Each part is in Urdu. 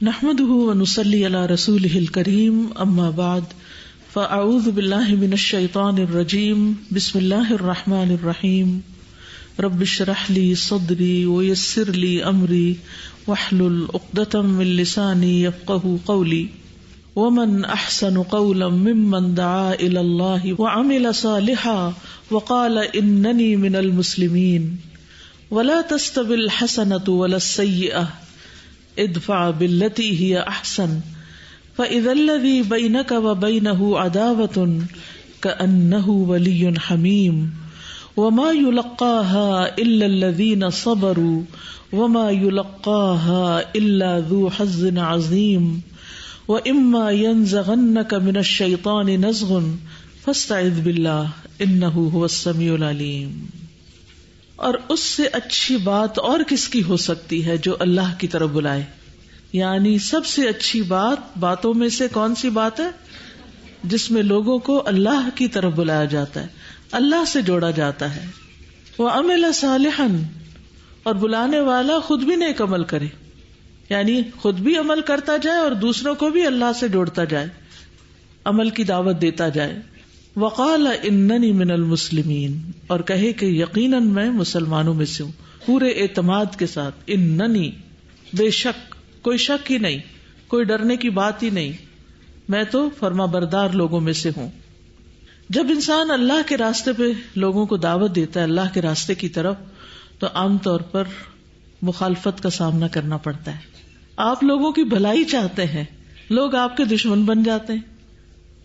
نحمده ونصلي على رسوله الكريم اما بعد فاعوذ بالله من الشيطان الرجيم بسم الله الرحمن الرحيم رب اشرح لي صدري ويسر لي امري واحلل عقدة من لساني يفقهوا قولي ومن احسن قولا ممن دعا الى الله وعمل صالحا وقال انني من المسلمين ولا تستوي الحسنة ولا السيئة ادفع بالتي هي احسن فاذا الذي بينك وبينه عداوة كأنه ولي حميم وما يلقاها الا الذين صبروا وما يلقاها الا ذو حظ عظيم واما ينزغنك من الشيطان نزغ فاستعذ بالله انه هو السميع العليم۔ اور اس سے اچھی بات اور کس کی ہو سکتی ہے جو اللہ کی طرف بلائے، یعنی سب سے اچھی باتوں میں سے کون سی بات ہے جس میں لوگوں کو اللہ کی طرف بلایا جاتا ہے، اللہ سے جوڑا جاتا ہے۔ وَعَمِلَ صَالِحًا، اور بلانے والا خود بھی نیک عمل کرے، یعنی خود بھی عمل کرتا جائے اور دوسروں کو بھی اللہ سے جوڑتا جائے، عمل کی دعوت دیتا جائے۔ وقال اننی من المسلمین، اور کہے کہ یقیناً میں مسلمانوں میں سے ہوں، پورے اعتماد کے ساتھ، اننی بے شک، کوئی شک ہی نہیں، کوئی ڈرنے کی بات ہی نہیں، میں تو فرما بردار لوگوں میں سے ہوں۔ جب انسان اللہ کے راستے پہ لوگوں کو دعوت دیتا ہے، اللہ کے راستے کی طرف، تو عام طور پر مخالفت کا سامنا کرنا پڑتا ہے۔ آپ لوگوں کی بھلائی چاہتے ہیں، لوگ آپ کے دشمن بن جاتے ہیں۔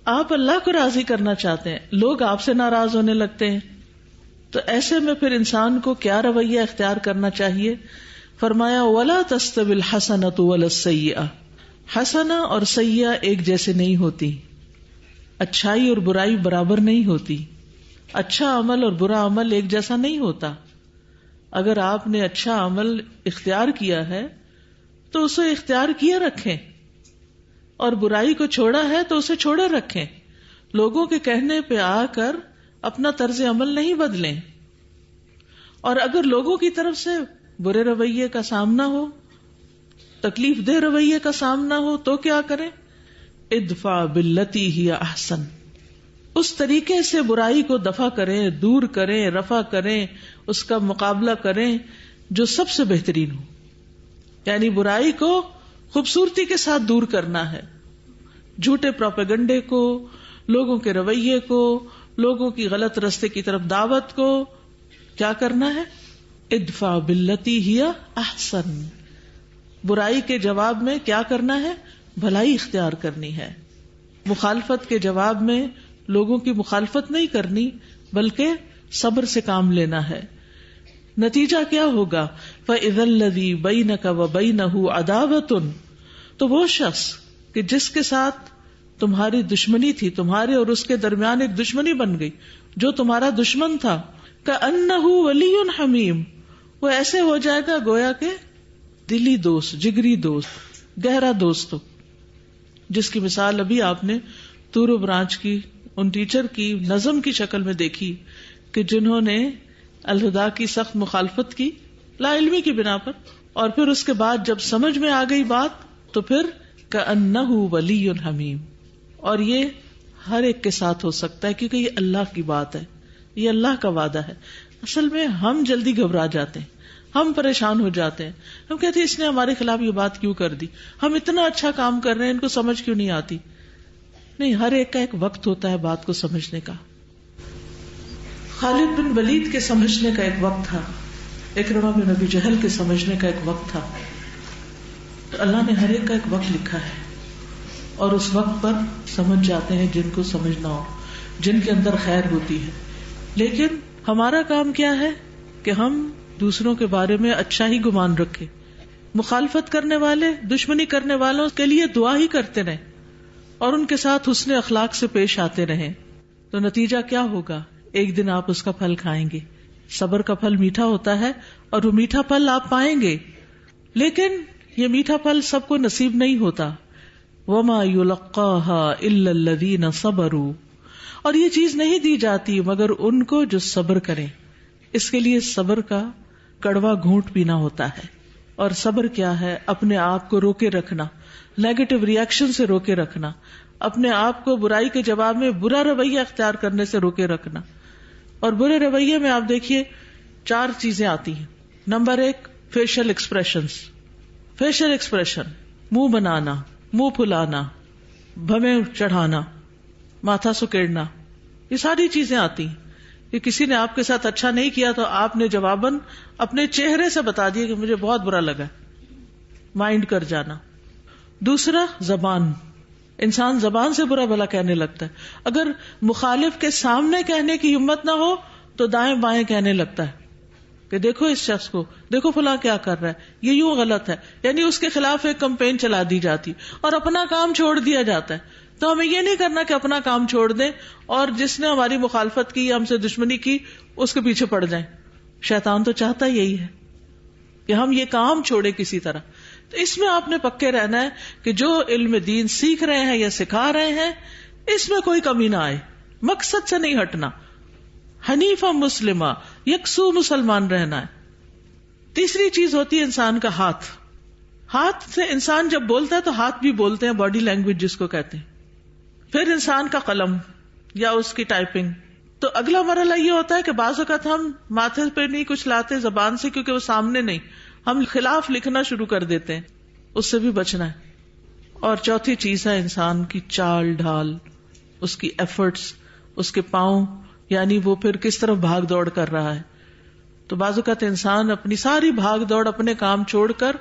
آپ اللہ کو راضی کرنا چاہتے ہیں، لوگ آپ سے ناراض ہونے لگتے ہیں۔ تو ایسے میں پھر انسان کو کیا رویہ اختیار کرنا چاہیے؟ فرمایا وَلَا تَسْتَوِي الْحَسَنَةُ وَلَا السَّيِّئَةُ، حسنہ اور سیئہ ایک جیسے نہیں ہوتی، اچھائی اور برائی برابر نہیں ہوتی، اچھا عمل اور برا عمل ایک جیسا نہیں ہوتا۔ اگر آپ نے اچھا عمل اختیار کیا ہے تو اسے اختیار کیے رکھیں، اور برائی کو چھوڑا ہے تو اسے چھوڑے رکھیں۔ لوگوں کے کہنے پہ آ کر اپنا طرز عمل نہیں بدلیں، اور اگر لوگوں کی طرف سے برے رویے کا سامنا ہو، تکلیف دہ رویے کا سامنا ہو، تو کیا کریں؟ ادفع باللتی ہی احسن، اس طریقے سے برائی کو دفع کریں، دور کریں، رفع کریں، اس کا مقابلہ کریں جو سب سے بہترین ہو۔ یعنی برائی کو خوبصورتی کے ساتھ دور کرنا ہے، جھوٹے پروپیگنڈے کو، لوگوں کے رویے کو، لوگوں کی غلط رستے کی طرف دعوت کو کیا کرنا ہے؟ ادفع باللتی ہی احسن، برائی کے جواب میں کیا کرنا ہے؟ بھلائی اختیار کرنی ہے۔ مخالفت کے جواب میں لوگوں کی مخالفت نہیں کرنی، بلکہ صبر سے کام لینا ہے۔ نتیجہ کیا ہوگا؟ فَإِذَا الَّذِي بَيْنَكَ وَبَيْنَهُ عَدَاوَةٌ، تو وہ شخص کہ جس کے ساتھ تمہاری دشمنی تھی، تمہارے اور اس کے درمیان ایک دشمنی بن گئی، جو تمہارا دشمن تھا، كَأَنَّهُ وَلِيٌّ حَمِيمٌ، وہ ایسے ہو جائے گا گویا کہ دلی دوست، جگری دوست، گہرا دوست ہو۔ جس کی مثال ابھی آپ نے تورو برانچ کی ان ٹیچر کی نظم کی شکل میں دیکھی کہ جنہوں نے الہدا کی سخت مخالفت کی لا علمی کی بنا پر، اور پھر اس کے بعد جب سمجھ میں آ گئی بات تو پھر کأنہ ولی حمیم۔ اور یہ ہر ایک کے ساتھ ہو سکتا ہے، کیونکہ یہ اللہ کی بات ہے، یہ اللہ کا وعدہ ہے۔ اصل میں ہم جلدی گھبرا جاتے ہیں، ہم پریشان ہو جاتے ہیں، ہم کہتے ہیں اس نے ہمارے خلاف یہ بات کیوں کر دی، ہم اتنا اچھا کام کر رہے ہیں، ان کو سمجھ کیوں نہیں آتی۔ نہیں، ہر ایک کا ایک وقت ہوتا ہے بات کو سمجھنے کا۔ خالد بن ولید کے سمجھنے کا ایک وقت تھا، اکرمہ بن ابی جہل کے سمجھنے کا ایک وقت تھا۔ تو اللہ نے ہر ایک کا ایک وقت لکھا ہے، اور اس وقت پر سمجھ جاتے ہیں جن کو سمجھنا ہو، جن کے اندر خیر ہوتی ہے۔ لیکن ہمارا کام کیا ہے کہ ہم دوسروں کے بارے میں اچھا ہی گمان رکھیں، مخالفت کرنے والے، دشمنی کرنے والوں کے لیے دعا ہی کرتے رہیں، اور ان کے ساتھ حسن اخلاق سے پیش آتے رہیں۔ تو نتیجہ کیا ہوگا؟ ایک دن آپ اس کا پھل کھائیں گے۔ صبر کا پھل میٹھا ہوتا ہے، اور وہ میٹھا پھل آپ پائیں گے، لیکن یہ میٹھا پھل سب کو نصیب نہیں ہوتا۔ وَمَا يُلَقَّاهَا إِلَّا الَّذِينَ صَبَرُوا، اور یہ چیز نہیں دی جاتی مگر ان کو جو صبر کریں۔ اس کے لیے صبر کا کڑوا گھونٹ پینا ہوتا ہے۔ اور صبر کیا ہے؟ اپنے آپ کو روکے رکھنا، نیگیٹو ریئیکشن سے روکے رکھنا، اپنے آپ کو برائی کے جواب میں برا رویہ اختیار کرنے سے روکے رکھنا. اور برے رویے میں آپ دیکھیے 4 چیزیں آتی ہیں. Number 1 facial expressions. Facial expression, منہ بنانا، منہ پھلانا، بھمیں چڑھانا، ماتھا سکیڑنا، یہ ساری چیزیں آتی ہیں کہ کسی نے آپ کے ساتھ اچھا نہیں کیا تو آپ نے جواباً اپنے چہرے سے بتا دیا کہ مجھے بہت برا لگا، مائنڈ کر جانا. دوسرا زبان، انسان زبان سے برا بھلا کہنے لگتا ہے. اگر مخالف کے سامنے کہنے کی ہمت نہ ہو تو دائیں بائیں کہنے لگتا ہے کہ دیکھو اس شخص کو، دیکھو فلاں کیا کر رہا ہے، یہ یوں غلط ہے. یعنی اس کے خلاف ایک کمپین چلا دی جاتی اور اپنا کام چھوڑ دیا جاتا ہے. تو ہمیں یہ نہیں کرنا کہ اپنا کام چھوڑ دیں اور جس نے ہماری مخالفت کی یا ہم سے دشمنی کی اس کے پیچھے پڑ جائیں. شیطان تو چاہتا یہی ہے کہ ہم یہ کام چھوڑے کسی طرح. تو اس میں آپ نے پکے رہنا ہے کہ جو علم دین سیکھ رہے ہیں یا سکھا رہے ہیں اس میں کوئی کمی نہ آئے، مقصد سے نہیں ہٹنا، حنیفہ مسلمہ، یکسو مسلمان رہنا ہے. تیسری چیز ہوتی ہے انسان کا ہاتھ. ہاتھ سے انسان جب بولتا ہے تو ہاتھ بھی بولتے ہیں، باڈی لینگویج جس کو کہتے ہیں. پھر انسان کا قلم یا اس کی ٹائپنگ. تو اگلا مرحلہ یہ ہوتا ہے کہ بعض اوقات ہم ماتھے پہ نہیں کچھ لاتے زبان سے کیونکہ وہ سامنے نہیں، ہم خلاف لکھنا شروع کر دیتے ہیں، اس سے بھی بچنا ہے. اور چوتھی چیز ہے انسان کی چال ڈھال، اس کی ایفرٹس، اس کے پاؤں، یعنی وہ پھر کس طرف بھاگ دوڑ کر رہا ہے. تو بعض اوقات انسان اپنی ساری بھاگ دوڑ اپنے کام چھوڑ کر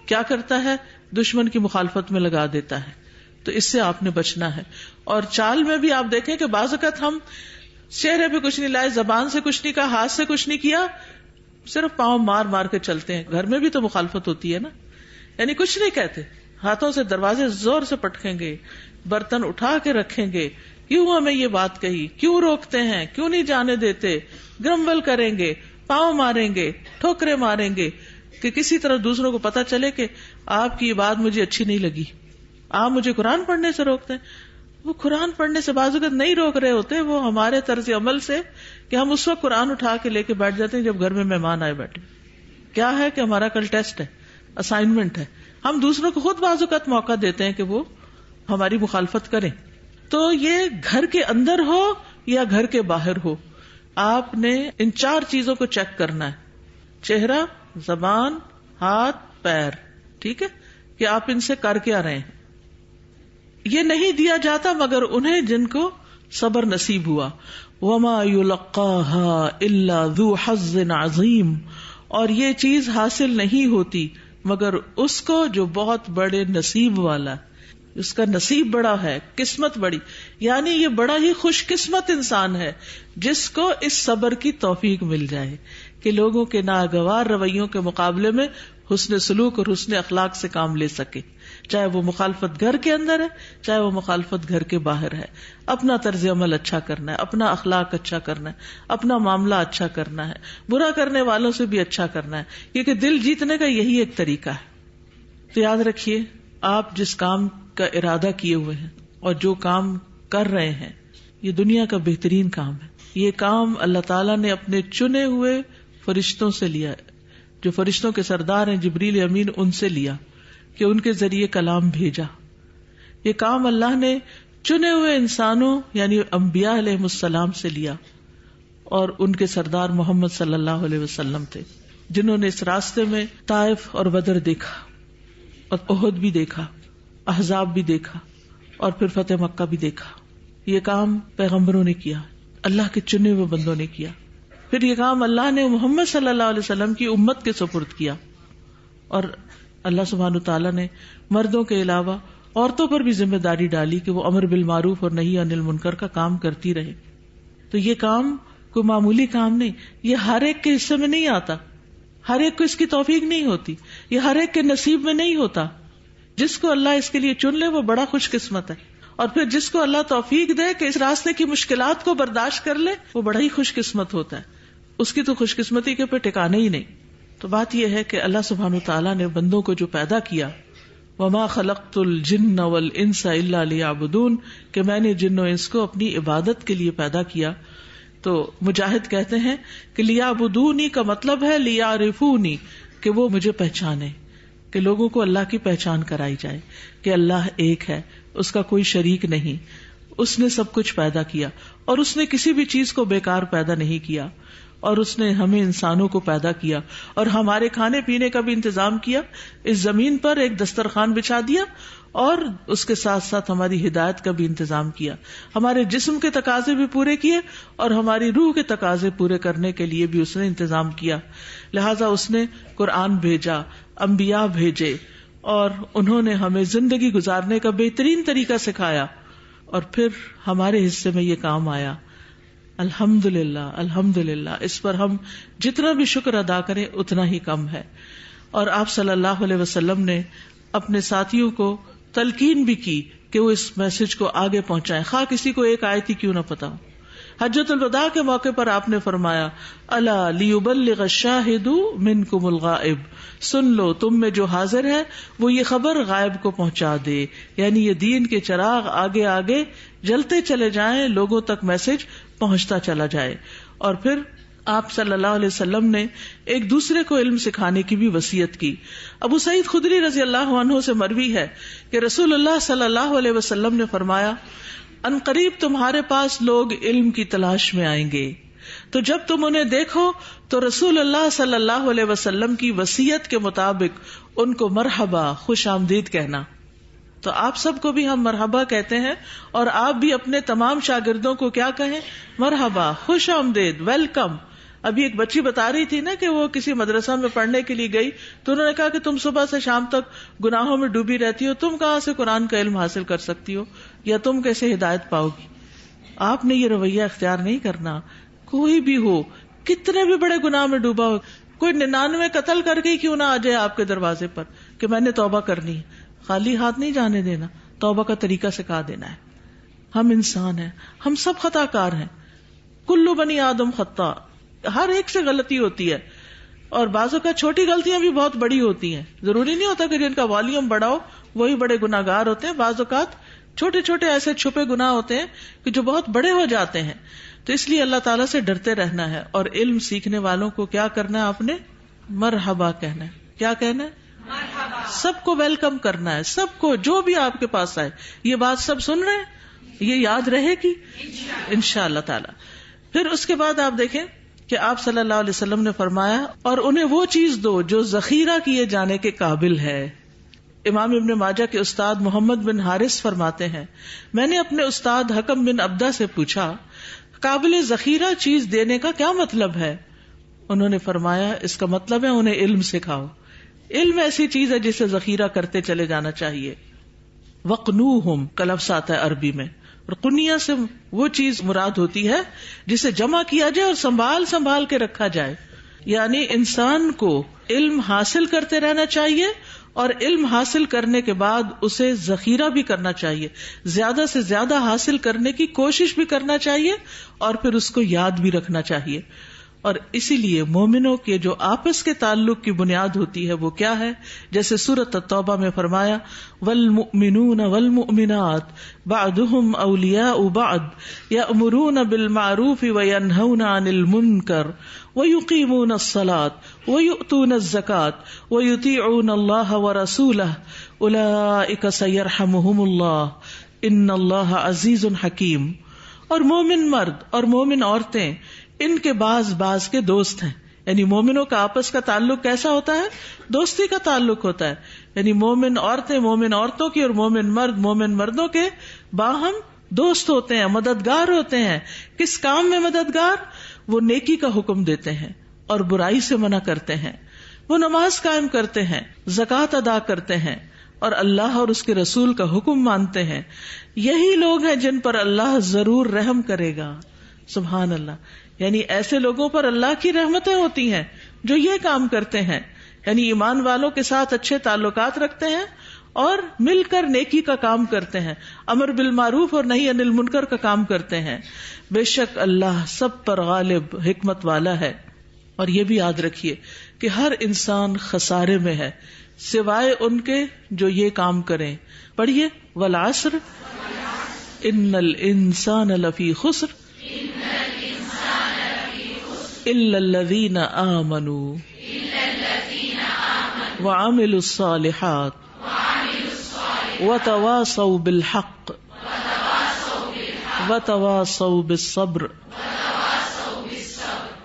کیا کرتا ہے، دشمن کی مخالفت میں لگا دیتا ہے. تو اس سے آپ نے بچنا ہے. اور چال میں بھی آپ دیکھیں کہ بعض اوقات ہم چہرے پہ کچھ نہیں لائے، زبان سے کچھ نہیں کہا، ہاتھ سے کچھ نہیں کیا، صرف پاؤں مار مار کے چلتے ہیں. گھر میں بھی تو مخالفت ہوتی ہے نا، یعنی کچھ نہیں کہتے، ہاتھوں سے دروازے زور سے پٹکیں گے، برتن اٹھا کے رکھیں گے، کیوں ہمیں یہ بات کہی، کیوں روکتے ہیں، کیوں نہیں جانے دیتے، گرمبل کریں گے، پاؤں ماریں گے، ٹھوکرے ماریں گے کہ کسی طرح دوسروں کو پتا چلے کہ آپ کی یہ بات مجھے اچھی نہیں لگی. آپ مجھے قرآن پڑھنے سے روکتے ہیں. وہ قرآن پڑھنے سے بعض اوقات نہیں روک رہے ہوتے، وہ ہمارے طرز عمل سے کہ ہم اس وقت قرآن اٹھا کے لے کے بیٹھ جاتے ہیں جب گھر میں مہمان آئے بیٹھے. کیا ہے کہ ہمارا کل ٹیسٹ ہے، اسائنمنٹ ہے. ہم دوسروں کو خود بعض اوقات موقع دیتے ہیں کہ وہ ہماری مخالفت کریں. تو یہ گھر کے اندر ہو یا گھر کے باہر ہو، آپ نے ان 4 چیزوں کو چیک کرنا ہے: چہرہ، زبان، ہاتھ، پیر. ٹھیک ہے کہ آپ ان سے کر کے رہے ہیں. یہ نہیں دیا جاتا مگر انہیں جن کو صبر نصیب ہوا. وما يلقاها الا ذو حظ عظیم. اور یہ چیز حاصل نہیں ہوتی مگر اس کو جو بہت بڑے نصیب والا ہے، اس کا نصیب بڑا ہے، قسمت بڑی. یعنی یہ بڑا ہی خوش قسمت انسان ہے جس کو اس صبر کی توفیق مل جائے کہ لوگوں کے ناگوار رویوں کے مقابلے میں حسن سلوک اور حسن اخلاق سے کام لے سکے، چاہے وہ مخالفت گھر کے اندر ہے چاہے وہ مخالفت گھر کے باہر ہے. اپنا طرز عمل اچھا کرنا ہے، اپنا اخلاق اچھا کرنا ہے، اپنا معاملہ اچھا کرنا ہے، برا کرنے والوں سے بھی اچھا کرنا ہے، کیونکہ دل جیتنے کا یہی ایک طریقہ ہے. تو یاد رکھیے، آپ جس کام کا ارادہ کیے ہوئے ہیں اور جو کام کر رہے ہیں یہ دنیا کا بہترین کام ہے. یہ کام اللہ تعالیٰ نے اپنے چنے ہوئے فرشتوں سے لیا، جو فرشتوں کے سردار ہیں جبریل امین، ان سے لیا کہ ان کے ذریعے کلام بھیجا. یہ کام اللہ نے چنے ہوئے انسانوں یعنی انبیاء علیہ السلام سے لیا، اور ان کے سردار محمد صلی اللہ علیہ وسلم تھے جنہوں نے اس راستے میں طائف اور بدر دیکھا اور احد بھی دیکھا، احزاب بھی دیکھا اور پھر فتح مکہ بھی دیکھا. یہ کام پیغمبروں نے کیا، اللہ کے چنے ہوئے بندوں نے کیا. پھر یہ کام اللہ نے محمد صلی اللہ علیہ وسلم کی امت کے سپرد کیا، اور اللہ سبحانہ تعالیٰ نے مردوں کے علاوہ عورتوں پر بھی ذمہ داری ڈالی کہ وہ امر بالمعروف اور نہی عن المنکر کا کام کرتی رہے. تو یہ کام کوئی معمولی کام نہیں، یہ ہر ایک کے حصے میں نہیں آتا، ہر ایک کو اس کی توفیق نہیں ہوتی، یہ ہر ایک کے نصیب میں نہیں ہوتا. جس کو اللہ اس کے لیے چن لے وہ بڑا خوش قسمت ہے، اور پھر جس کو اللہ توفیق دے کہ اس راستے کی مشکلات کو برداشت کر لے وہ بڑا ہی خوش قسمت ہوتا ہے. اس کی تو خوش قسمتی کے پہ ٹھکانے ہی نہیں. تو بات یہ ہے کہ اللہ سبحانہ تعالیٰ نے بندوں کو جو پیدا کیا، وما خلقت الجن والانس الا لیعبدون، کہ میں نے جن و انس کو اپنی عبادت کے لیے پیدا کیا. تو مجاہد کہتے ہیں کہ لیعبدونی کا مطلب ہے لیعرفونی، کہ وہ مجھے پہچانے. کہ لوگوں کو اللہ کی پہچان کرائی جائے کہ اللہ ایک ہے، اس کا کوئی شریک نہیں، اس نے سب کچھ پیدا کیا اور اس نے کسی بھی چیز کو بیکار پیدا نہیں کیا، اور اس نے ہمیں انسانوں کو پیدا کیا اور ہمارے کھانے پینے کا بھی انتظام کیا، اس زمین پر ایک دسترخوان بچھا دیا اور اس کے ساتھ ساتھ ہماری ہدایت کا بھی انتظام کیا، ہمارے جسم کے تقاضے بھی پورے کیے اور ہماری روح کے تقاضے پورے کرنے کے لیے بھی اس نے انتظام کیا. لہذا اس نے قرآن بھیجا، انبیاء بھیجے، اور انہوں نے ہمیں زندگی گزارنے کا بہترین طریقہ سکھایا، اور پھر ہمارے حصے میں یہ کام آیا. الحمدللہ الحمدللہ، اس پر ہم جتنا بھی شکر ادا کریں اتنا ہی کم ہے. اور آپ صلی اللہ علیہ وسلم نے اپنے ساتھیوں کو تلقین بھی کی کہ وہ اس میسج کو آگے پہنچائیں، خواہ کسی کو ایک آیت ہی کیوں نہ پتا ہو. حجۃ الوداع کے موقع پر آپ نے فرمایا الا لیبلغ الشاہد منکم الغائب، سن لو تم میں جو حاضر ہے وہ یہ خبر غائب کو پہنچا دے، یعنی یہ دین کے چراغ آگے آگے جلتے چلے جائیں، لوگوں تک میسج پہنچتا چلا جائے. اور پھر آپ صلی اللہ علیہ وسلم نے ایک دوسرے کو علم سکھانے کی بھی وصیت کی. ابو سعید خدری رضی اللہ عنہ سے مروی ہے کہ رسول اللہ صلی اللہ علیہ وسلم نے فرمایا ان قریب تمہارے پاس لوگ علم کی تلاش میں آئیں گے، تو جب تم انہیں دیکھو تو رسول اللہ صلی اللہ علیہ وسلم کی وصیت کے مطابق ان کو مرحبا، خوش آمدید کہنا. تو آپ سب کو بھی ہم مرحبا کہتے ہیں، اور آپ بھی اپنے تمام شاگردوں کو کیا کہیں؟ مرحبا، خوش آمدید، ویلکم. ابھی ایک بچی بتا رہی تھی نا کہ وہ کسی مدرسہ میں پڑھنے کے لیے گئی تو انہوں نے کہا کہ تم صبح سے شام تک گناہوں میں ڈوبی رہتی ہو، تم کہاں سے قرآن کا علم حاصل کر سکتی ہو، یا تم کیسے ہدایت پاؤ گی. آپ نے یہ رویہ اختیار نہیں کرنا. کوئی بھی ہو، کتنے بھی بڑے گناہ میں ڈوبا ہو، کوئی 99 قتل کر کے کیوں نہ آ جائے آپ کے دروازے پر کہ میں نے توبہ کرنی ہے، خالی ہاتھ نہیں جانے دینا، توبہ کا طریقہ سکھا دینا ہے. ہم انسان ہیں، ہم سب خطا کار ہیں، کلو بنی آدم خطا، ہر ایک سے غلطی ہوتی ہے، اور بعض اوقات چھوٹی غلطیاں بھی بہت بڑی ہوتی ہیں. ضروری نہیں ہوتا کہ جن کا والیوم بڑا ہو وہی بڑے گناہگار ہوتے ہیں، بعض اوقات چھوٹے چھوٹے ایسے چھپے گناہ ہوتے ہیں کہ جو بہت بڑے ہو جاتے ہیں. تو اس لیے اللہ تعالیٰ سے ڈرتے رہنا ہے، اور علم سیکھنے والوں کو کیا کرنا ہے؟ آپ نے مرحبا کہنا ہے. کیا کہنا ہے؟ مرحبا. سب کو ویلکم کرنا ہے، سب کو، جو بھی آپ کے پاس آئے. یہ بات سب سن رہے ہیں؟ یہ یاد رہے گی انشاءاللہ تعالی. پھر اس کے بعد آپ دیکھیں کہ آپ صلی اللہ علیہ وسلم نے فرمایا اور انہیں وہ چیز دو جو ذخیرہ کیے جانے کے قابل ہے. امام ابن ماجہ کے استاد محمد بن حارث فرماتے ہیں میں نے اپنے استاد حکم بن عبدہ سے پوچھا قابل ذخیرہ چیز دینے کا کیا مطلب ہے؟ انہوں نے فرمایا اس کا مطلب ہے انہیں علم سکھاؤ. علم ایسی چیز ہے جسے ذخیرہ کرتے چلے جانا چاہیے. وقنوہم کا لفظ آتا ہے عربی میں، اور قنیہ سے وہ چیز مراد ہوتی ہے جسے جمع کیا جائے اور سنبھال سنبھال کے رکھا جائے. یعنی انسان کو علم حاصل کرتے رہنا چاہیے، اور علم حاصل کرنے کے بعد اسے ذخیرہ بھی کرنا چاہیے، زیادہ سے زیادہ حاصل کرنے کی کوشش بھی کرنا چاہیے، اور پھر اس کو یاد بھی رکھنا چاہیے. اور اسی لیے مومنوں کے جو آپس کے تعلق کی بنیاد ہوتی ہے وہ کیا ہے؟ جیسے سورۃ التوبہ میں فرمایا والمؤمنون والمؤمنات بعضهم اولیاء بعض یأمرون بالمعروف وینہون عن المنکر ویقیمون الصلاة ویؤتون الزکاة ویطیعون اللہ ورسولہ اولئک سیرحمہم اللہ ان اللہ عزیز حکیم. اور مومن مرد اور مومن عورتیں ان کے بعض کے دوست ہیں. یعنی مومنوں کا آپس کا تعلق کیسا ہوتا ہے؟ دوستی کا تعلق ہوتا ہے. یعنی مومن عورتیں مومن عورتوں کی اور مومن مردوں کے باہم دوست ہوتے ہیں، مددگار ہوتے ہیں. کس کام میں مددگار؟ وہ نیکی کا حکم دیتے ہیں اور برائی سے منع کرتے ہیں، وہ نماز قائم کرتے ہیں، زکوٰۃ ادا کرتے ہیں، اور اللہ اور اس کے رسول کا حکم مانتے ہیں. یہی لوگ ہیں جن پر اللہ ضرور رحم کرے گا. سبحان اللہ. یعنی ایسے لوگوں پر اللہ کی رحمتیں ہوتی ہیں جو یہ کام کرتے ہیں، یعنی ایمان والوں کے ساتھ اچھے تعلقات رکھتے ہیں اور مل کر نیکی کا کام کرتے ہیں، امر بالمعروف اور نہی عن المنکر کا کام کرتے ہیں. بے شک اللہ سب پر غالب حکمت والا ہے. اور یہ بھی یاد رکھیے کہ ہر انسان خسارے میں ہے سوائے ان کے جو یہ کام کریں. پڑھیے والعصر ان الانسان لفی خسر الا الذین آمنوا وعملوا الصالحات وتواصوا بالحق وتواصوا بالصبر.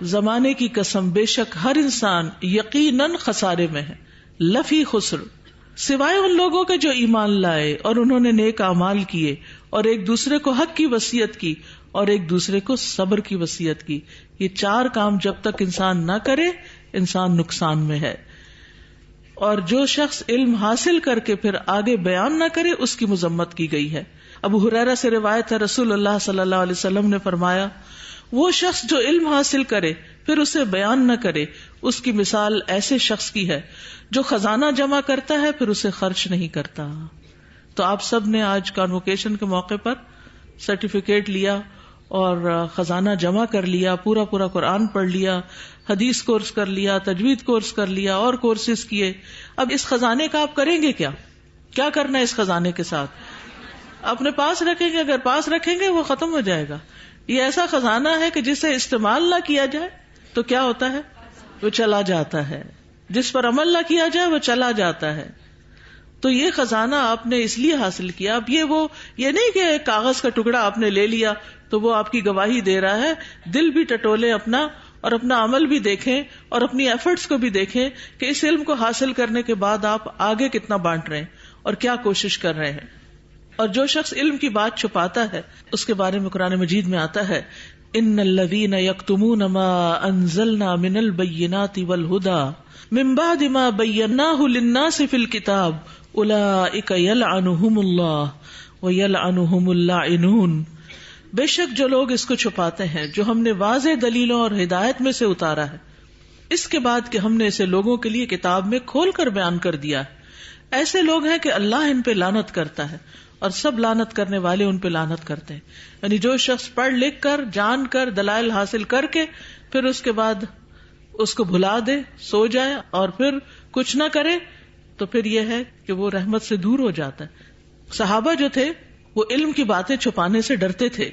زمانے کی قسم بے شک ہر انسان یقیناً خسارے میں ہے، لفی خسر، سوائے ان لوگوں کے جو ایمان لائے اور انہوں نے نیک اعمال کیے اور ایک دوسرے کو حق کی وصیت کی اور ایک دوسرے کو صبر کی وصیت کی. یہ 4 کام جب تک انسان نہ کرے انسان نقصان میں ہے. اور جو شخص علم حاصل کر کے پھر آگے بیان نہ کرے اس کی مذمت کی گئی ہے. ابو ہریرہ سے روایت ہے، رسول اللہ صلی اللہ علیہ وسلم نے فرمایا، وہ شخص جو علم حاصل کرے پھر اسے بیان نہ کرے اس کی مثال ایسے شخص کی ہے جو خزانہ جمع کرتا ہے پھر اسے خرچ نہیں کرتا. تو آپ سب نے آج کانوکیشن کے موقع پر سرٹیفکیٹ لیا اور خزانہ جمع کر لیا، پورا قرآن پڑھ لیا، حدیث کورس کر لیا، تجوید کورس کر لیا اور کورسز کیے. اب اس خزانے کا آپ کریں گے کیا کرنا ہے اس خزانے کے ساتھ؟ اپنے پاس رکھیں گے؟ اگر پاس رکھیں گے وہ ختم ہو جائے گا. یہ ایسا خزانہ ہے کہ جسے استعمال نہ کیا جائے تو کیا ہوتا ہے؟ وہ چلا جاتا ہے. جس پر عمل نہ کیا جائے وہ چلا جاتا ہے. تو یہ خزانہ آپ نے اس لیے حاصل کیا. اب یہ نہیں کہ ایک کاغذ کا ٹکڑا آپ نے لے لیا تو وہ آپ کی گواہی دے رہا ہے. دل بھی ٹٹولے اپنا اور اپنا عمل بھی دیکھیں اور اپنی ایفرٹس کو بھی دیکھیں کہ اس علم کو حاصل کرنے کے بعد آپ آگے کتنا بانٹ رہے ہیں اور کیا کوشش کر رہے ہیں. اور جو شخص علم کی بات چھپاتا ہے اس کے بارے میں قرآن مجید میں آتا ہے، ان الذین یکتمون ما انزلنا من البینات والہدی من بعد ما بیناہ للناس فی الکتاب اولئک یلعنہم اللہ ویلعنہم اللاعنون. بے شک جو لوگ اس کو چھپاتے ہیں جو ہم نے واضح دلیلوں اور ہدایت میں سے اتارا ہے اس کے بعد کہ ہم نے اسے لوگوں کے لیے کتاب میں کھول کر بیان کر دیا ہے، ایسے لوگ ہیں کہ اللہ ان پہ لعنت کرتا ہے اور سب لعنت کرنے والے ان پہ لعنت کرتے ہیں. یعنی جو شخص پڑھ لکھ کر جان کر دلائل حاصل کر کے پھر اس کے بعد اس کو بھلا دے، سو جائے اور پھر کچھ نہ کرے تو پھر یہ ہے کہ وہ رحمت سے دور ہو جاتا ہے. صحابہ جو تھے وہ علم کی باتیں چھپانے سے ڈرتے تھے.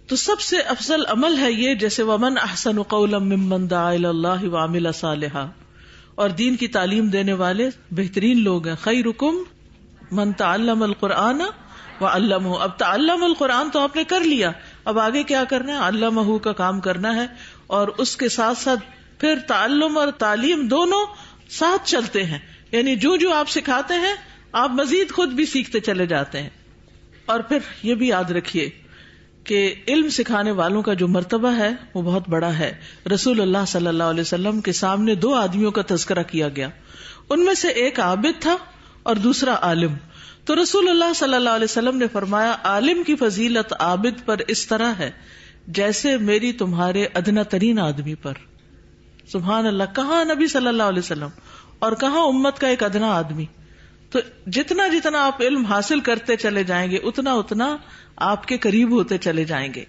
تو سب سے افضل عمل ہے یہ، جیسے ومن احسن قولا ممن دعا الی اللہ وعمل صالحا، اور دین کی تعلیم دینے والے بہترین لوگ ہیں. خیرکم من تعلم القرآن وعلمہ. اب تعلم القرآن تو آپ نے کر لیا، اب آگے کیا کرنا ہے؟ علمہ کا کام کرنا ہے. اور اس کے ساتھ ساتھ پھر تعلم اور تعلیم دونوں ساتھ چلتے ہیں. یعنی جو آپ سکھاتے ہیں آپ مزید خود بھی سیکھتے چلے جاتے ہیں. اور پھر یہ بھی یاد رکھیے کہ علم سکھانے والوں کا جو مرتبہ ہے وہ بہت بڑا ہے. رسول اللہ صلی اللہ علیہ وسلم کے سامنے 2 آدمیوں کا تذکرہ کیا گیا، ان میں سے ایک عابد تھا اور دوسرا عالم. تو رسول اللہ صلی اللہ علیہ وسلم نے فرمایا عالم کی فضیلت عابد پر اس طرح ہے جیسے میری تمہارے ادنا ترین آدمی پر. سبحان اللہ، کہاں نبی صلی اللہ علیہ وسلم اور کہاں امت کا ایک ادنا آدمی. تو جتنا آپ علم حاصل کرتے چلے جائیں گے اتنا آپ کے قریب ہوتے چلے جائیں گے.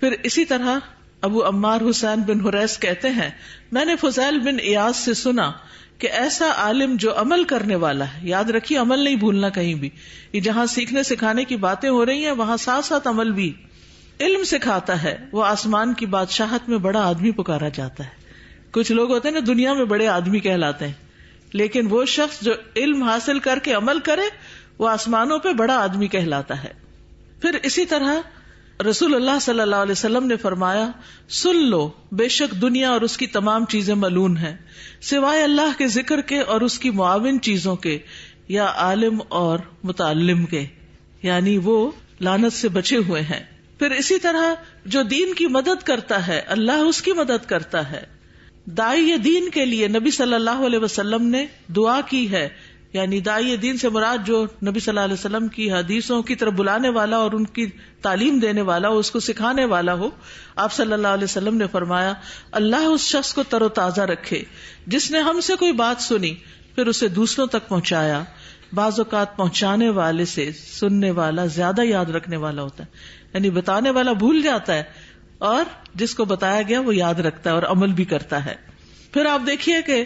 پھر اسی طرح ابو عمار حسین بن حریث کہتے ہیں، میں نے فضیل بن ایاز سے سنا کہ ایسا عالم جو عمل کرنے والا ہے، یاد رکھیے عمل نہیں بھولنا کہیں بھی، یہ جہاں سیکھنے سکھانے کی باتیں ہو رہی ہیں وہاں ساتھ ساتھ عمل بھی، علم سکھاتا ہے، وہ آسمان کی بادشاہت میں بڑا آدمی پکارا جاتا ہے. کچھ لوگ ہوتے ہیں نا دنیا میں بڑے آدمی کہلاتے ہیں، لیکن وہ شخص جو علم حاصل کر کے عمل کرے وہ آسمانوں پہ بڑا آدمی کہلاتا ہے. پھر اسی طرح رسول اللہ صلی اللہ علیہ وسلم نے فرمایا، سن لو بے شک دنیا اور اس کی تمام چیزیں ملعون ہیں سوائے اللہ کے ذکر کے اور اس کی معاون چیزوں کے یا عالم اور متعلم کے، یعنی وہ لعنت سے بچے ہوئے ہیں. پھر اسی طرح جو دین کی مدد کرتا ہے اللہ اس کی مدد کرتا ہے. داعی دین کے لیے نبی صلی اللہ علیہ وسلم نے دعا کی ہے، یعنی داعی دین سے مراد جو نبی صلی اللہ علیہ وسلم کی حدیثوں کی طرف بلانے والا اور ان کی تعلیم دینے والا ہو، اس کو سکھانے والا ہو. آپ صلی اللہ علیہ وسلم نے فرمایا اللہ اس شخص کو تر و تازہ رکھے جس نے ہم سے کوئی بات سنی پھر اسے دوسروں تک پہنچایا. بعض اوقات پہنچانے والے سے سننے والا زیادہ یاد رکھنے والا ہوتا ہے، یعنی بتانے والا بھول جاتا ہے اور جس کو بتایا گیا وہ یاد رکھتا ہے اور عمل بھی کرتا ہے. پھر آپ دیکھیے کہ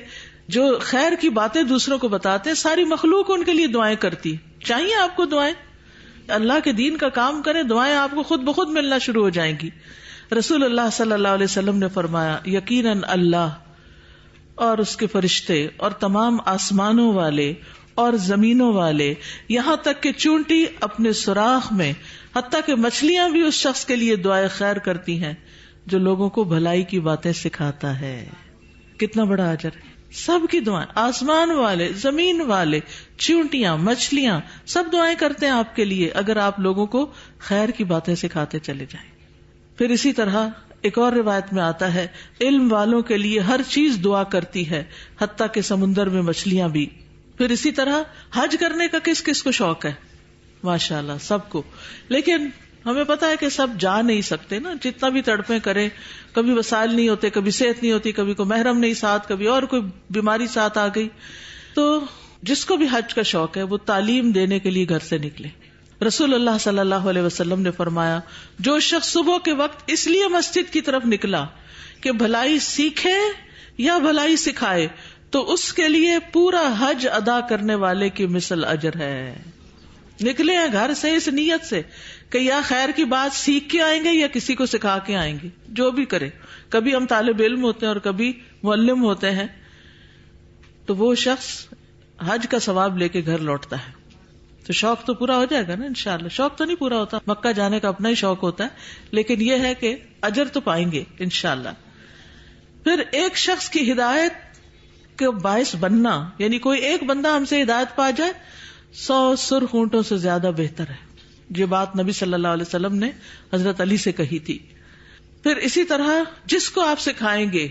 جو خیر کی باتیں دوسروں کو بتاتے ہیں ساری مخلوق ان کے لیے دعائیں کرتی. چاہیے آپ کو دعائیں، اللہ کے دین کا کام کریں، دعائیں آپ کو خود بخود ملنا شروع ہو جائیں گی. رسول اللہ صلی اللہ علیہ وسلم نے فرمایا یقیناً اللہ اور اس کے فرشتے اور تمام آسمانوں والے اور زمینوں والے، یہاں تک کہ چونٹی اپنے سوراخ میں، حتیٰ کہ مچھلیاں بھی اس شخص کے لیے دعائے خیر کرتی ہیں جو لوگوں کو بھلائی کی باتیں سکھاتا ہے. کتنا بڑا اجر ہے. سب کی دعائیں، آسمان والے، زمین والے، چونٹیاں، مچھلیاں، سب دعائیں کرتے ہیں آپ کے لیے اگر آپ لوگوں کو خیر کی باتیں سکھاتے چلے جائیں. پھر اسی طرح ایک اور روایت میں آتا ہے علم والوں کے لیے ہر چیز دعا کرتی ہے حتیٰ کہ سمندر میں مچھلیاں بھی. پھر اسی طرح حج کرنے کا کس کس کو شوق ہے؟ ماشاءاللہ سب کو. لیکن ہمیں پتا ہے کہ سب جا نہیں سکتے نا، جتنا بھی تڑپیں کریں، کبھی وسائل نہیں ہوتے، کبھی صحت نہیں ہوتی، کبھی کوئی محرم نہیں ساتھ، کبھی اور کوئی بیماری ساتھ آ گئی. تو جس کو بھی حج کا شوق ہے وہ تعلیم دینے کے لیے گھر سے نکلے. رسول اللہ صلی اللہ علیہ وسلم نے فرمایا جو شخص صبح کے وقت اس لیے مسجد کی طرف نکلا کہ بھلائی سیکھے یا بھلائی سکھائے تو اس کے لیے پورا حج ادا کرنے والے کی مثل اجر ہے. نکلے ہیں گھر سے اس نیت سے کہ یا خیر کی بات سیکھ کے آئیں گے یا کسی کو سکھا کے آئیں گے، جو بھی کرے. کبھی ہم طالب علم ہوتے ہیں اور کبھی معلم ہوتے ہیں، تو وہ شخص حج کا ثواب لے کے گھر لوٹتا ہے. تو شوق تو پورا ہو جائے گا نا انشاءاللہ. شوق تو نہیں پورا ہوتا، مکہ جانے کا اپنا ہی شوق ہوتا ہے، لیکن یہ ہے کہ اجر تو پائیں گے انشاءاللہ. پھر ایک شخص کی ہدایت کے باعث بننا، یعنی کوئی ایک بندہ ہم سے ہدایت پا جائے 100 سرخ اونٹوں سے زیادہ بہتر ہے. یہ بات نبی صلی اللہ علیہ وسلم نے حضرت علی سے کہی تھی. پھر اسی طرح جس کو آپ سکھائیں گے،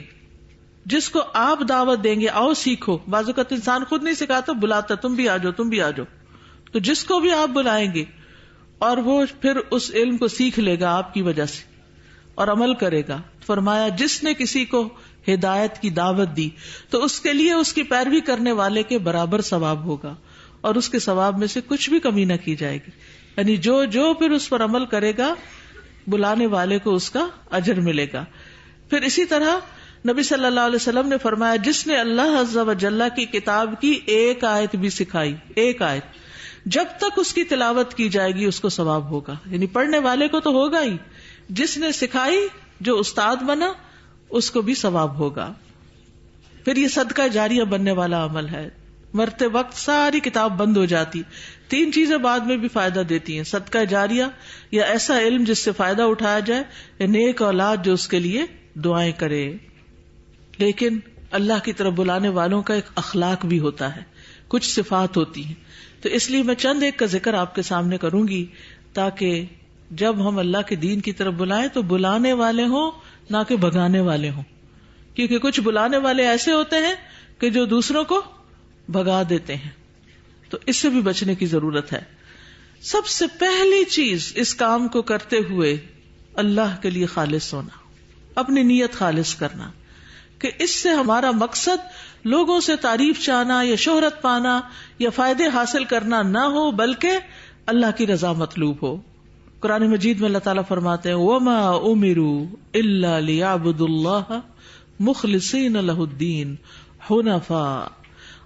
جس کو آپ دعوت دیں گے آؤ سیکھو، بعض اوقات انسان خود نہیں سکھاتا، بلاتا تم بھی آ جاؤ تم بھی آ جاؤ. تو جس کو بھی آپ بلائیں گے اور وہ پھر اس علم کو سیکھ لے گا آپ کی وجہ سے اور عمل کرے گا. فرمایا جس نے کسی کو ہدایت کی دعوت دی تو اس کے لیے اس کی پیروی کرنے والے کے برابر ثواب ہوگا اور اس کے ثواب میں سے کچھ بھی کمی نہ کی جائے گی. یعنی جو پھر اس پر عمل کرے گا بلانے والے کو اس کا اجر ملے گا. پھر اسی طرح نبی صلی اللہ علیہ وسلم نے فرمایا جس نے اللہ عز و جل کی کتاب کی ایک آیت بھی سکھائی، ایک آیت، جب تک اس کی تلاوت کی جائے گی اس کو ثواب ہوگا. یعنی پڑھنے والے کو تو ہوگا ہی، جس نے سکھائی جو استاد بنا اس کو بھی ثواب ہوگا. پھر یہ صدقہ جاریہ بننے والا عمل ہے. مرتے وقت ساری کتاب بند ہو جاتی. 3 چیزیں بعد میں بھی فائدہ دیتی ہیں: صدقہ جاریہ یا ایسا علم جس سے فائدہ اٹھایا جائے، یا نیک اولاد جو اس کے لیے دعائیں کرے. لیکن اللہ کی طرف بلانے والوں کا ایک اخلاق بھی ہوتا ہے، کچھ صفات ہوتی ہیں. تو اس لیے میں چند ایک کا ذکر آپ کے سامنے کروں گی تاکہ جب ہم اللہ کے دین کی طرف بلائیں تو بلانے والے ہوں نہ کہ بھگانے والے ہوں. کیونکہ کچھ بلانے والے ایسے ہوتے ہیں کہ جو دوسروں کو بھگا دیتے ہیں، تو اس سے بھی بچنے کی ضرورت ہے. سب سے پہلی چیز اس کام کو کرتے ہوئے اللہ کے لیے خالص ہونا، اپنی نیت خالص کرنا کہ اس سے ہمارا مقصد لوگوں سے تعریف چاہنا یا شہرت پانا یا فائدے حاصل کرنا نہ ہو، بلکہ اللہ کی رضا مطلوب ہو. قرآن مجید میں اللہ تعالیٰ فرماتے ہیں وَمَا أُمِرُوا إِلَّا لِيَعْبُدُوا اللَّهَ مُخْلِصِينَ لَهُ الدِّينَ حُنَفَاءَ،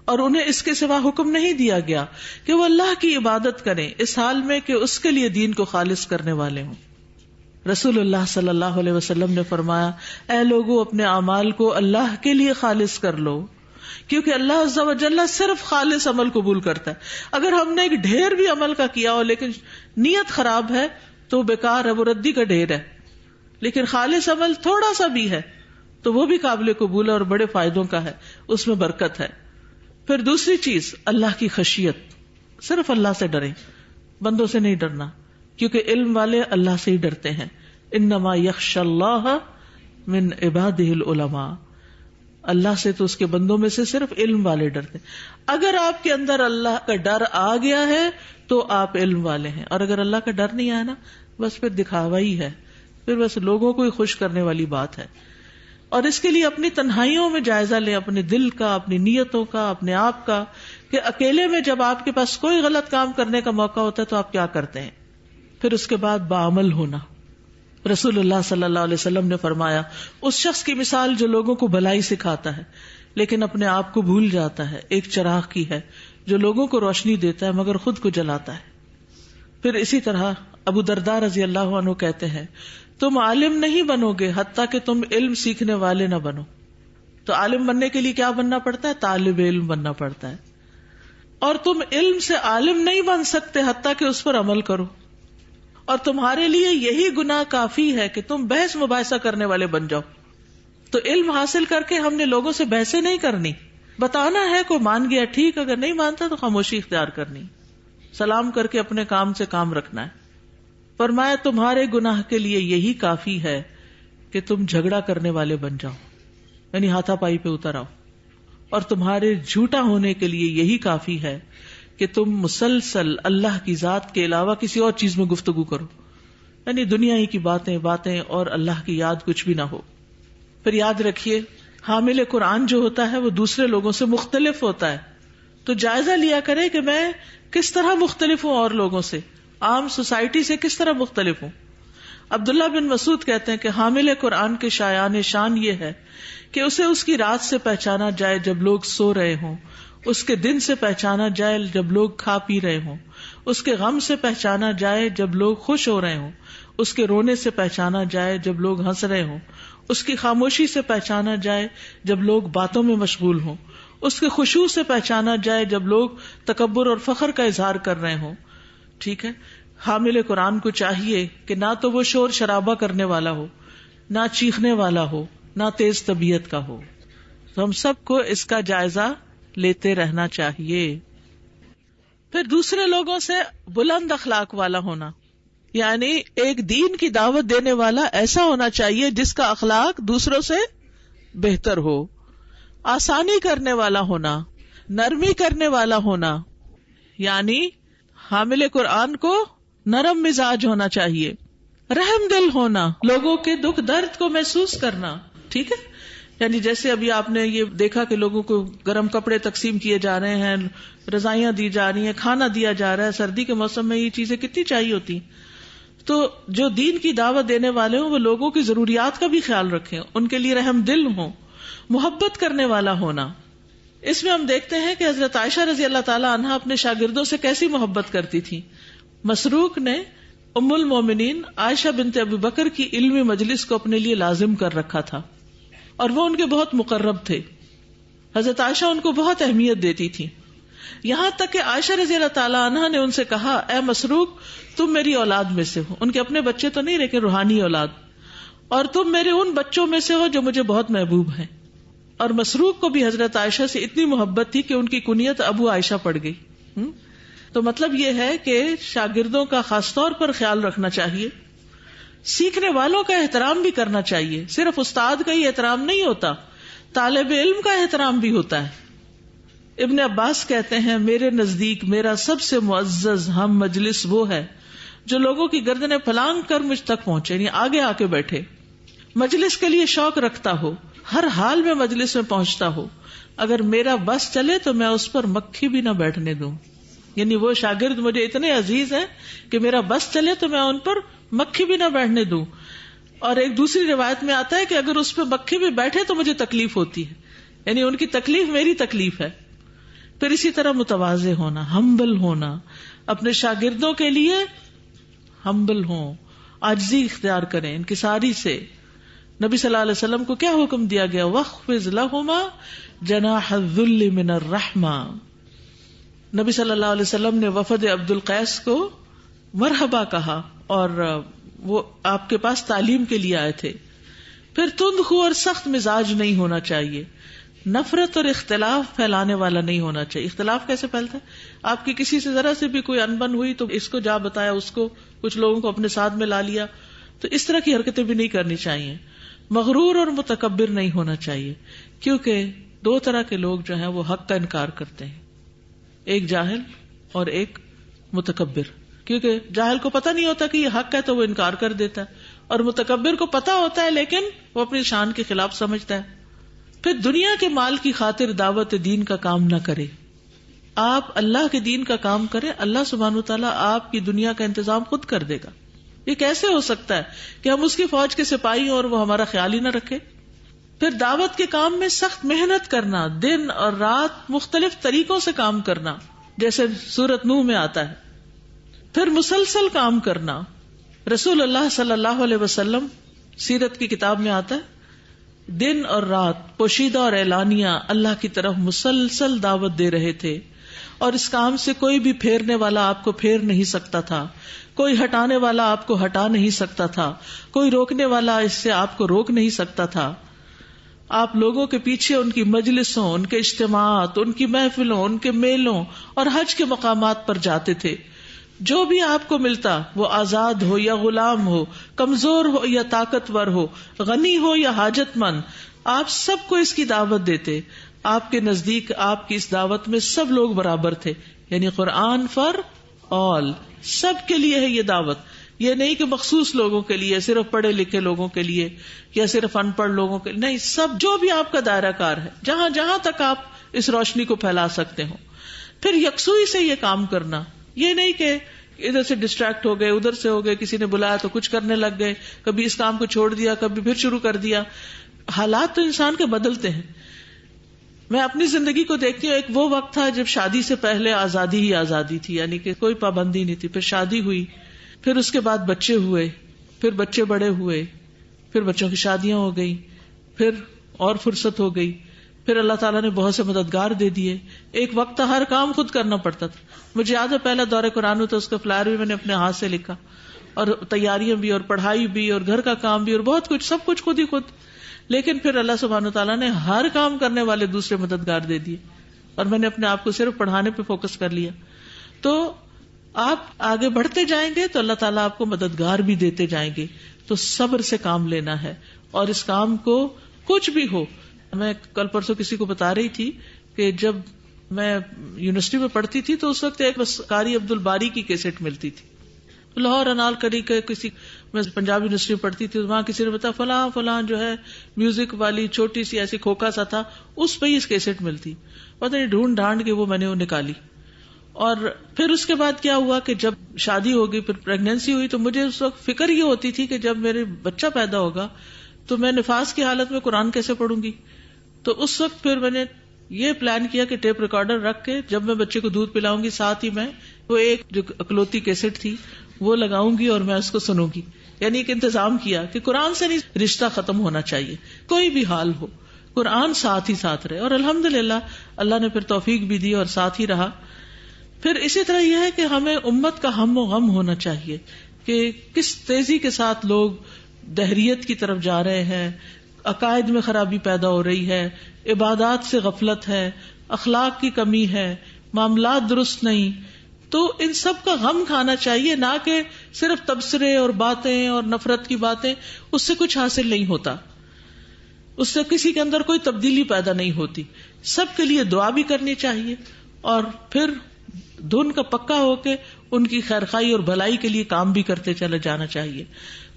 اور انہیں اس کے سوا حکم نہیں دیا گیا کہ وہ اللہ کی عبادت کریں اس حال میں کہ اس کے لیے دین کو خالص کرنے والے ہوں. رسول اللہ صلی اللہ علیہ وسلم نے فرمایا اے لوگو اپنے اعمال کو اللہ کے لیے خالص کر لو، کیونکہ اللہ عز و جل صرف خالص عمل قبول کرتا ہے. اگر ہم نے ایک ڈھیر بھی عمل کا کیا ہو لیکن نیت خراب ہے تو بیکار ہے، وہ ردی کا ڈھیر ہے. لیکن خالص عمل تھوڑا سا بھی ہے تو وہ بھی قابل قبول ہے اور بڑے فائدوں کا ہے، اس میں برکت ہے. پھر دوسری چیز اللہ کی خشیت، صرف اللہ سے ڈریں، بندوں سے نہیں ڈرنا، کیونکہ علم والے اللہ سے ہی ڈرتے ہیں. انما یخشی اللہ من عبادہ العلماء، اللہ سے تو اس کے بندوں میں سے صرف علم والے ڈرتے ہیں. اگر آپ کے اندر اللہ کا ڈر آ گیا ہے تو آپ علم والے ہیں، اور اگر اللہ کا ڈر نہیں آیا نا بس پھر دکھاوا ہی ہے، پھر بس لوگوں کو ہی خوش کرنے والی بات ہے. اور اس کے لیے اپنی تنہائیوں میں جائزہ لیں، اپنے دل کا، اپنی نیتوں کا، اپنے آپ کا، کہ اکیلے میں جب آپ کے پاس کوئی غلط کام کرنے کا موقع ہوتا ہے تو آپ کیا کرتے ہیں. پھر اس کے بعد بعمل ہونا. رسول اللہ صلی اللہ علیہ وسلم نے فرمایا اس شخص کی مثال جو لوگوں کو بھلائی سکھاتا ہے لیکن اپنے آپ کو بھول جاتا ہے، ایک چراغ کی ہے جو لوگوں کو روشنی دیتا ہے مگر خود کو جلاتا ہے. پھر اسی طرح ابو درداء رضی اللہ عنہ کہتے ہیں تم عالم نہیں بنو گے حتیٰ کہ تم علم سیکھنے والے نہ بنو. تو عالم بننے کے لیے کیا بننا پڑتا ہے؟ طالب علم بننا پڑتا ہے. اور تم علم سے عالم نہیں بن سکتے حتیٰ کہ اس پر عمل کرو. اور تمہارے لیے یہی گناہ کافی ہے کہ تم بحث مباحثہ کرنے والے بن جاؤ. تو علم حاصل کر کے ہم نے لوگوں سے بحثیں نہیں کرنی، بتانا ہے کوئی مان گیا ٹھیک، اگر نہیں مانتا تو خاموشی اختیار کرنی، سلام کر کے اپنے کام سے کام رکھنا ہے. فرمایا تمہارے گناہ کے لیے یہی کافی ہے کہ تم جھگڑا کرنے والے بن جاؤ، یعنی ہاتھا پائی پہ اتر آؤ. اور تمہارے جھوٹا ہونے کے لیے یہی کافی ہے کہ تم مسلسل اللہ کی ذات کے علاوہ کسی اور چیز میں گفتگو کرو، یعنی دنیا ہی کی باتیں اور اللہ کی یاد کچھ بھی نہ ہو. پھر یاد رکھیے حامل قرآن جو ہوتا ہے وہ دوسرے لوگوں سے مختلف ہوتا ہے، تو جائزہ لیا کرے کہ میں کس طرح مختلف ہوں اور لوگوں سے، عام سوسائٹی سے کس طرح مختلف ہوں. عبداللہ بن مسعود کہتے ہیں کہ حامل قرآن کے شایان شان یہ ہے کہ اسے اس کی رات سے پہچانا جائے جب لوگ سو رہے ہوں، اس کے دن سے پہچانا جائے جب لوگ کھا پی رہے ہوں، اس کے غم سے پہچانا جائے جب لوگ خوش ہو رہے ہوں، اس کے رونے سے پہچانا جائے جب لوگ ہنس رہے ہوں، اس کی خاموشی سے پہچانا جائے جب لوگ باتوں میں مشغول ہوں، اس کے خشوع سے پہچانا جائے جب لوگ تکبر اور فخر کا اظہار کر رہے ہوں. ٹھیک ہے، حامل قرآن کو چاہیے کہ نہ تو وہ شور شرابہ کرنے والا ہو، نہ چیخنے والا ہو، نہ تیز طبیعت کا ہو. تو ہم سب کو اس کا جائزہ لیتے رہنا چاہیے. پھر دوسرے لوگوں سے بلند اخلاق والا ہونا، یعنی ایک دین کی دعوت دینے والا ایسا ہونا چاہیے جس کا اخلاق دوسروں سے بہتر ہو. آسانی کرنے والا ہونا، نرمی کرنے والا ہونا، یعنی حامل قرآن کو نرم مزاج ہونا چاہیے، رحم دل ہونا، لوگوں کے دکھ درد کو محسوس کرنا. ٹھیک ہے، یعنی جیسے ابھی آپ نے یہ دیکھا کہ لوگوں کو گرم کپڑے تقسیم کیے جا رہے ہیں، رضائیاں دی جا رہی ہیں، کھانا دیا جا رہا ہے، سردی کے موسم میں یہ چیزیں کتنی چاہیے ہوتی ہیں. تو جو دین کی دعوت دینے والے ہوں وہ لوگوں کی ضروریات کا بھی خیال رکھیں، ان کے لیے رحم دل ہوں، محبت کرنے والا ہونا. اس میں ہم دیکھتے ہیں کہ حضرت عائشہ رضی اللہ تعالی عنہا اپنے شاگردوں سے کیسی محبت کرتی تھی. مسروق نے ام المومنین عائشہ بنت ابو بکر کی علمی مجلس کو اپنے لیے لازم کر رکھا تھا اور وہ ان کے بہت مقرب تھے. حضرت عائشہ ان کو بہت اہمیت دیتی تھی، یہاں تک کہ عائشہ رضی اللہ تعالی عنہا نے ان سے کہا، اے مسروق تم میری اولاد میں سے ہو، ان کے اپنے بچے تو نہیں لیکن روحانی اولاد، اور تم میرے ان بچوں میں سے ہو جو مجھے بہت محبوب ہیں. اور مسروق کو بھی حضرت عائشہ سے اتنی محبت تھی کہ ان کی کنیت ابو عائشہ پڑ گئی. تو مطلب یہ ہے کہ شاگردوں کا خاص طور پر خیال رکھنا چاہیے، سیکھنے والوں کا احترام بھی کرنا چاہیے. صرف استاد کا ہی احترام نہیں ہوتا، طالب علم کا احترام بھی ہوتا ہے. ابن عباس کہتے ہیں میرے نزدیک میرا سب سے معزز ہم مجلس وہ ہے جو لوگوں کی گردنیں پھلانگ کر مجھ تک پہنچے، یعنی آگے آ کے بیٹھے، مجلس کے لیے شوق رکھتا ہو، ہر حال میں مجلس میں پہنچتا ہو، اگر میرا بس چلے تو میں اس پر مکھی بھی نہ بیٹھنے دوں. یعنی وہ شاگرد مجھے اتنے عزیز ہیں کہ میرا بس چلے تو میں ان پر مکھی بھی نہ بیٹھنے دوں. اور ایک دوسری روایت میں آتا ہے کہ اگر اس پہ مکھی بھی بیٹھے تو مجھے تکلیف ہوتی ہے، یعنی ان کی تکلیف میری تکلیف ہے. پھر اسی طرح متواضع ہونا، ہمبل ہونا، اپنے شاگردوں کے لیے ہمبل ہوں، عاجزی اختیار کریں انکساری سے. نبی صلی اللہ علیہ وسلم کو کیا حکم دیا گیا؟ وَاخْفِضْ لَهُمَا جَنَاحَ الذُّلِّ مِنَ الرَّحْمَةِ. نبی صلی اللہ علیہ وسلم نے وفد عبد القیس کو مرحبا کہا اور وہ آپ کے پاس تعلیم کے لیے آئے تھے. پھر تند خو اور سخت مزاج نہیں ہونا چاہیے، نفرت اور اختلاف پھیلانے والا نہیں ہونا چاہیے. اختلاف کیسے پھیلتا ہے؟ آپ کی کسی سے ذرا سے بھی کوئی انبن ہوئی تو اس کو جا بتایا، اس کو کچھ لوگوں کو اپنے ساتھ میں لا لیا، تو اس طرح کی حرکتیں بھی نہیں کرنی چاہیے. مغرور اور متکبر نہیں ہونا چاہیے، کیونکہ دو طرح کے لوگ جو ہیں وہ حق کا انکار کرتے ہیں، ایک جاہل اور ایک متکبر. کیونکہ جاہل کو پتہ نہیں ہوتا کہ یہ حق ہے تو وہ انکار کر دیتا ہے، اور متکبر کو پتہ ہوتا ہے لیکن وہ اپنی شان کے خلاف سمجھتا ہے. پھر دنیا کے مال کی خاطر دعوت دین کا کام نہ کرے، آپ اللہ کے دین کا کام کریں، اللہ سبحانہ وتعالیٰ آپ کی دنیا کا انتظام خود کر دے گا. یہ کیسے ہو سکتا ہے کہ ہم اس کی فوج کے سپاہی اور وہ ہمارا خیال ہی نہ رکھے؟ پھر دعوت کے کام میں سخت محنت کرنا، دن اور رات مختلف طریقوں سے کام کرنا، جیسے سورۃ نوح میں آتا ہے. پھر مسلسل کام کرنا. رسول اللہ صلی اللہ علیہ وسلم سیرت کی کتاب میں آتا ہے دن اور رات پوشیدہ اور اعلانیہ اللہ کی طرف مسلسل دعوت دے رہے تھے، اور اس کام سے کوئی بھی پھیرنے والا آپ کو پھیر نہیں سکتا تھا، کوئی ہٹانے والا آپ کو ہٹا نہیں سکتا تھا، کوئی روکنے والا اس سے آپ کو روک نہیں سکتا تھا. آپ لوگوں کے پیچھے ان کی مجلسوں، ان کے اجتماعات، ان کی محفلوں، ان کے میلوں اور حج کے مقامات پر جاتے تھے. جو بھی آپ کو ملتا، وہ آزاد ہو یا غلام ہو، کمزور ہو یا طاقتور ہو، غنی ہو یا حاجت مند، آپ سب کو اس کی دعوت دیتے. آپ کے نزدیک آپ کی اس دعوت میں سب لوگ برابر تھے، یعنی قرآن فار آل، سب کے لیے ہے یہ دعوت. یہ نہیں کہ مخصوص لوگوں کے لیے، صرف پڑھے لکھے لوگوں کے لیے یا صرف ان پڑھ لوگوں کے لیے، نہیں، سب جو بھی آپ کا دائرہ کار ہے، جہاں جہاں تک آپ اس روشنی کو پھیلا سکتے ہو. پھر یکسوئی سے یہ کام کرنا، یہ نہیں کہ ادھر سے ڈسٹریکٹ ہو گئے، ادھر سے ہو گئے، کسی نے بلایا تو کچھ کرنے لگ گئے، کبھی اس کام کو چھوڑ دیا، کبھی پھر شروع کر دیا. حالات تو انسان کے بدلتے ہیں. میں اپنی زندگی کو دیکھتی ہوں، ایک وہ وقت تھا جب شادی سے پہلے آزادی ہی آزادی تھی، یعنی کہ کوئی پابندی نہیں تھی. پھر شادی ہوئی، پھر اس کے بعد بچے ہوئے، پھر بچے بڑے ہوئے، پھر بچوں کی شادیاں ہو گئی، پھر اور فرصت ہو گئی، پھر اللہ تعالیٰ نے بہت سے مددگار دے دیے. ایک وقت ہر کام خود کرنا پڑتا تھا. مجھے یاد ہے پہلا دورہ قرآن ہوتا، اس کا فلائر بھی میں نے اپنے ہاتھ سے لکھا، اور تیاریاں بھی، اور پڑھائی بھی، اور گھر کا کام بھی، اور بہت کچھ، سب کچھ خود ہی خود. لیکن پھر اللہ سبحانہ وتعالیٰ نے ہر کام کرنے والے دوسرے مددگار دے دیے، اور میں نے اپنے آپ کو صرف پڑھانے پہ فوکس کر لیا. تو آپ آگے بڑھتے جائیں گے تو اللہ تعالیٰ آپ کو مددگار بھی دیتے جائیں گے. تو صبر سے کام لینا ہے، اور اس کام کو کچھ بھی ہو. میں کل پرسوں کسی کو بتا رہی تھی کہ جب میں یونیورسٹی میں پڑھتی تھی تو اس وقت ایک بس قاری عبد الباری کی کیسٹ ملتی تھی. لاہور انال کری کے کسی، میں پنجاب یونیورسٹی میں پڑھتی تھی، وہاں کسی نے بتایا فلاں فلاں جو ہے میوزک والی چھوٹی سی ایسی کھوکھا سا تھا، اس پہ ہی اس کیسٹ ملتی. پتہ نہیں ڈھونڈ ڈھانڈ کے وہ میں نے وہ نکالی. اور پھر اس کے بعد کیا ہوا کہ جب شادی ہوگی، پھر پریگنینسی ہوئی، تو مجھے اس وقت فکر یہ ہوتی تھی کہ جب میرے بچہ پیدا ہوگا تو میں نفاس کی حالت میں قرآن کیسے پڑھوں گی. تو اس وقت پھر میں نے یہ پلان کیا کہ ٹیپ ریکارڈر رکھ کے جب میں بچے کو دودھ پلاؤں گی، ساتھ ہی میں وہ ایک جو اکلوتی کیسٹ تھی وہ لگاؤں گی اور میں اس کو سنوں گی. یعنی ایک انتظام کیا کہ قرآن سے نہیں رشتہ ختم ہونا چاہیے، کوئی بھی حال ہو، قرآن ساتھ ہی ساتھ رہے. اور الحمدللہ اللہ نے پھر توفیق بھی دی اور ساتھ ہی رہا. پھر اسی طرح یہ ہے کہ ہمیں امت کا ہم و غم ہونا چاہیے کہ کس تیزی کے ساتھ لوگ دہریت کی طرف جا رہے ہیں، عقائد میں خرابی پیدا ہو رہی ہے، عبادات سے غفلت ہے، اخلاق کی کمی ہے، معاملات درست نہیں. تو ان سب کا غم کھانا چاہیے، نہ کہ صرف تبصرے اور باتیں اور نفرت کی باتیں. اس سے کچھ حاصل نہیں ہوتا، اس سے کسی کے اندر کوئی تبدیلی پیدا نہیں ہوتی. سب کے لیے دعا بھی کرنی چاہیے، اور پھر دھن کا پکا ہو کے ان کی خیرخوائی اور بھلائی کے لیے کام بھی کرتے چلے جانا چاہیے.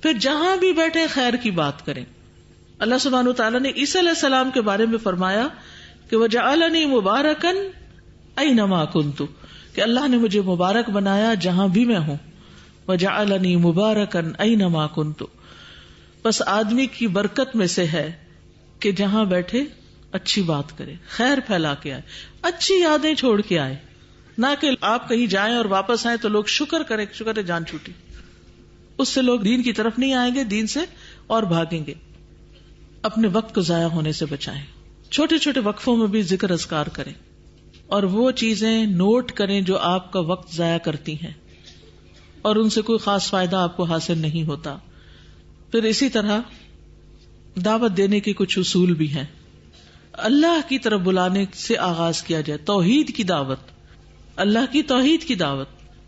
پھر جہاں بھی بیٹھے خیر کی بات کریں. اللہ سبحانہ وتعالیٰ نے عیسیٰ علیہ السلام کے بارے میں فرمایا کہ وَجَعَلَنِي مُبَارَكًا أَيْنَمَا كُنتُ، کہ اللہ نے مجھے مبارک بنایا جہاں بھی میں ہوں. وَجَعَلَنِي مُبَارَكًا أَيْنَمَا كُنتُ، بس آدمی کی برکت میں سے ہے کہ جہاں بیٹھے اچھی بات کرے، خیر پھیلا کے آئے، اچھی یادیں چھوڑ کے آئے. نہ کہ آپ کہیں جائیں اور واپس آئیں تو لوگ شکر کریں، شکر ہے جان چھوٹی. اس سے لوگ دین کی طرف نہیں آئیں گے، دین سے اور بھاگیں گے. اپنے وقت کو ضائع ہونے سے بچائیں. چھوٹے چھوٹے وقفوں میں بھی ذکر اذکار کریں، اور وہ چیزیں نوٹ کریں جو آپ کا وقت ضائع کرتی ہیں اور ان سے کوئی خاص فائدہ آپ کو حاصل نہیں ہوتا. پھر اسی طرح دعوت دینے کے کچھ اصول بھی ہیں. اللہ کی طرف بلانے سے آغاز کیا جائے، توحید کی دعوت، اللہ کی توحید کی دعوت،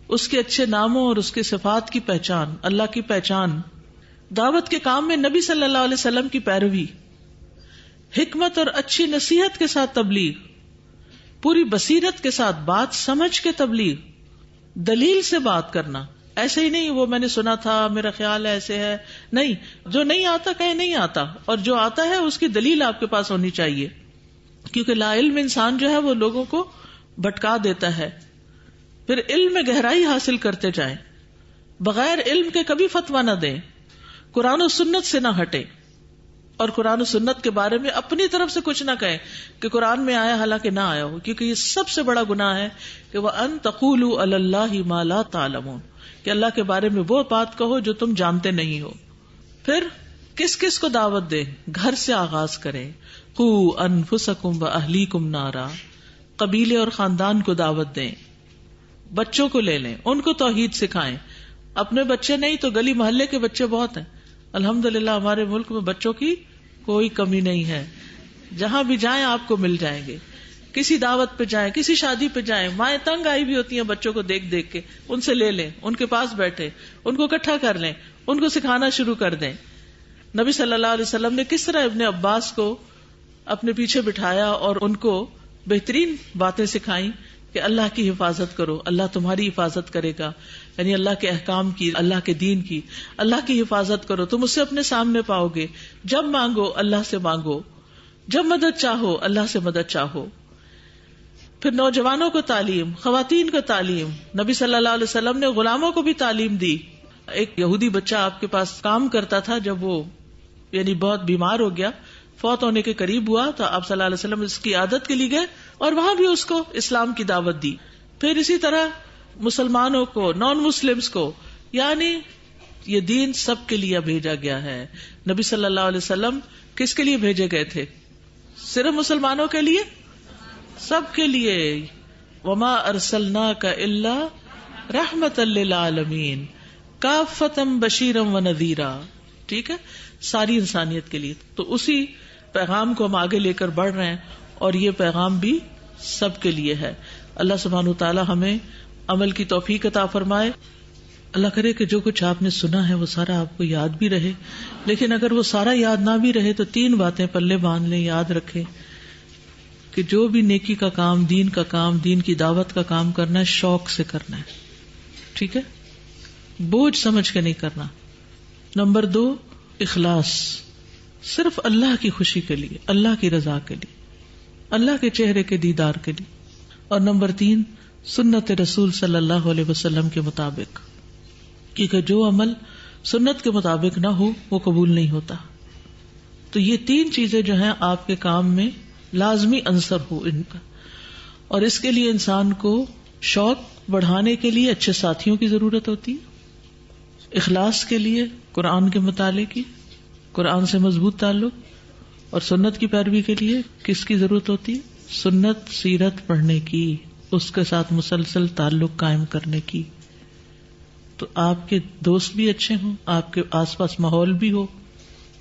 اس کے اچھے ناموں اور اس کے صفات کی پہچان، اللہ کی پہچان. دعوت کے کام میں نبی صلی اللہ علیہ وسلم کی پیروی، حکمت اور اچھی نصیحت کے ساتھ تبلیغ، پوری بصیرت کے ساتھ بات سمجھ کے تبلیغ، دلیل سے بات کرنا. ایسے ہی نہیں وہ میں نے سنا تھا، میرا خیال ہے ایسے ہے، نہیں. جو نہیں آتا کہیں نہیں آتا، اور جو آتا ہے اس کی دلیل آپ کے پاس ہونی چاہیے. کیونکہ لا علم انسان جو ہے وہ لوگوں کو بھٹکا دیتا ہے. پھر علم میں گہرائی حاصل کرتے جائیں، بغیر علم کے کبھی فتویٰ نہ دیں، قرآن و سنت سے نہ ہٹیں، اور قرآن و سنت کے بارے میں اپنی طرف سے کچھ نہ کہیں کہ قرآن میں آیا حالانکہ نہ آیا ہو. کیونکہ یہ سب سے بڑا گناہ ہے کہ وَأَن تَقُولُوا عَلَى اللَّهِ مَا لَا تَعْلَمُونَ، کہ اللہ کے بارے میں وہ بات کہو جو تم جانتے نہیں ہو. پھر کس کس کو دعوت دیں؟ گھر سے آغاز کریں. قوا انفسکم واہلیکم نارا، قبیلے اور خاندان کو دعوت دیں. بچوں کو لے لیں، ان کو توحید سکھائیں. اپنے بچے نہیں تو گلی محلے کے بچے بہت ہیں. الحمدللہ ہمارے ملک میں بچوں کی کوئی کمی نہیں ہے. جہاں بھی جائیں آپ کو مل جائیں گے. کسی دعوت پہ جائیں، کسی شادی پہ جائیں، مائیں تنگ آئی بھی ہوتی ہیں بچوں کو دیکھ دیکھ کے، ان سے لے لیں، ان کے پاس بیٹھے، ان کو اکٹھا کر لیں، ان کو سکھانا شروع کر دیں. نبی صلی اللہ علیہ وسلم نے کس طرح ابن عباس کو اپنے پیچھے بٹھایا اور ان کو بہترین باتیں سکھائیں کہ اللہ کی حفاظت کرو، اللہ تمہاری حفاظت کرے گا. یعنی اللہ کے احکام کی، اللہ کے دین کی، اللہ کی حفاظت کرو، تم اسے اپنے سامنے پاؤ گے. جب مانگو اللہ سے مانگو، جب مدد چاہو اللہ سے مدد چاہو. پھر نوجوانوں کو تعلیم، خواتین کو تعلیم. نبی صلی اللہ علیہ وسلم نے غلاموں کو بھی تعلیم دی. ایک یہودی بچہ آپ کے پاس کام کرتا تھا، جب وہ یعنی بہت بیمار ہو گیا، فوت ہونے کے قریب ہوا، تو آپ صلی اللہ علیہ وسلم اس کی عادت کے لیے گئے اور وہاں بھی اس کو اسلام کی دعوت دی. پھر اسی طرح مسلمانوں کو، نان مسلمز کو، یعنی یہ دین سب کے لیے بھیجا گیا ہے. نبی صلی اللہ علیہ وسلم کس کے لیے بھیجے گئے تھے؟ صرف مسلمانوں کے لیے؟ سب کے لیے. وما ارسلناک الا رحمۃ للعالمین کافۃ بشیرا ونذیرا. ٹھیک ہے، ساری انسانیت کے لیے. تو اسی پیغام کو ہم آگے لے کر بڑھ رہے ہیں اور یہ پیغام بھی سب کے لیے ہے. اللہ سبحانہ وتعالی ہمیں عمل کی توفیق عطا فرمائے. اللہ کرے کہ جو کچھ آپ نے سنا ہے وہ سارا آپ کو یاد بھی رہے. لیکن اگر وہ سارا یاد نہ بھی رہے تو 3 باتیں پلے باندھ لیں، یاد رکھیں کہ جو بھی نیکی کا کام، دین کا کام، دین کی دعوت کا کام کرنا ہے، شوق سے کرنا ہے. ٹھیک ہے، بوجھ سمجھ کے نہیں کرنا. نمبر 2، اخلاص، صرف اللہ کی خوشی کے لیے، اللہ کی رضا کے لیے، اللہ کے چہرے کے دیدار کے لیے. اور نمبر 3، سنت رسول صلی اللہ علیہ وسلم کے مطابق، کیونکہ جو عمل سنت کے مطابق نہ ہو وہ قبول نہیں ہوتا. تو یہ 3 چیزیں جو ہیں آپ کے کام میں لازمی عنصر ہو ان کا. اور اس کے لیے انسان کو شوق بڑھانے کے لیے اچھے ساتھیوں کی ضرورت ہوتی ہے. اخلاص کے لیے قرآن کے مطالعے کی، قرآن سے مضبوط تعلق. اور سنت کی پیروی کے لیے کس کی ضرورت ہوتی ہے؟ سنت، سیرت پڑھنے کی، اس کے ساتھ مسلسل تعلق قائم کرنے کی. تو آپ کے دوست بھی اچھے ہوں، آپ کے آس پاس ماحول بھی ہو،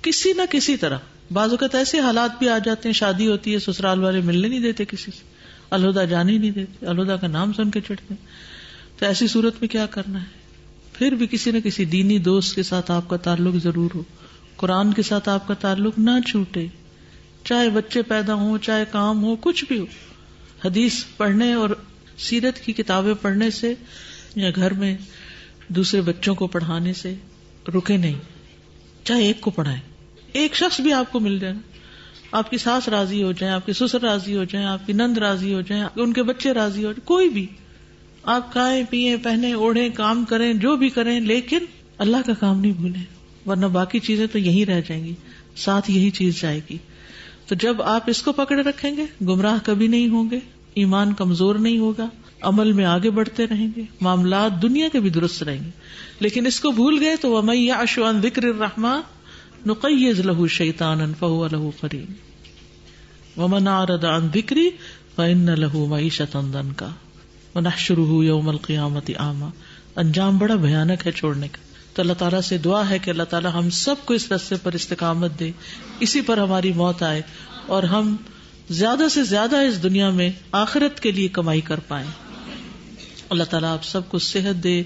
کسی نہ کسی طرح. بعض اوقات ایسے حالات بھی آ جاتے ہیں، شادی ہوتی ہے، سسرال والے ملنے نہیں دیتے کسی سے، الہدا جانے ہی نہیں دیتے، الہدا کا نام سن کے چڑھتے ہیں. تو ایسی صورت میں کیا کرنا ہے؟ پھر بھی کسی نہ کسی دینی دوست کے ساتھ آپ کا تعلق ضرور ہو. قرآن کے ساتھ آپ کا تعلق نہ چھوٹے، چاہے بچے پیدا ہوں، چاہے کام ہو، کچھ بھی ہو. حدیث پڑھنے اور سیرت کی کتابیں پڑھنے سے یا گھر میں دوسرے بچوں کو پڑھانے سے رکے نہیں. چاہے ایک کو پڑھائیں، ایک شخص بھی آپ کو مل جائے، آپ کی ساس راضی ہو جائیں، آپ کے سسر راضی ہو جائیں، آپ کی نند راضی ہو جائیں، ان کے بچے راضی ہو جائیں، کوئی بھی. آپ کھائیں پیئیں پہنیں اوڑھیں کام کریں جو بھی کریں، لیکن اللہ کا کام نہیں بھولیں، ورنہ باقی چیزیں تو یہی رہ جائیں گی، ساتھ یہی چیز جائے گی. تو جب آپ اس کو پکڑے رکھیں گے گمراہ کبھی نہیں ہوں گے، ایمان کمزور نہیں ہوگا، عمل میں آگے بڑھتے رہیں گے، معاملات دنیا کے بھی درست رہیں گے. لیکن اس کو بھول گئے تو وَمَن يَعْشُ عَن ذِكْرِ الرَّحْمَنِ نُقَيِّضْ لَهُ شَيْطَانًا فَهُوَ لَهُ قَرِينٌ وَمَنْ أَعْرَضَ عَن ذِكْرِي فَإِنَّ لَهُ مَعِيشَةً ضَنكًا وَنَحْشُرُهُ يَوْمَ الْقِيَامَةِ أَعْمَى. انجام بڑا بھیانک ہے چھوڑنے کا. تو اللہ تعالیٰ سے دعا ہے کہ اللہ تعالیٰ ہم سب کو اس راستے پر استقامت دے، اسی پر ہماری موت آئے اور ہم زیادہ سے زیادہ اس دنیا میں آخرت کے لیے کمائی کر پائیں. اللہ تعالیٰ آپ سب کو صحت دے،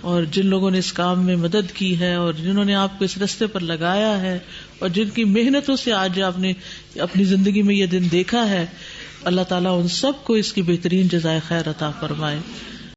اور جن لوگوں نے اس کام میں مدد کی ہے اور جنہوں نے آپ کو اس راستے پر لگایا ہے اور جن کی محنتوں سے آج آپ نے اپنی زندگی میں یہ دن دیکھا ہے، اللہ تعالیٰ ان سب کو اس کی بہترین جزائے خیر عطا فرمائے.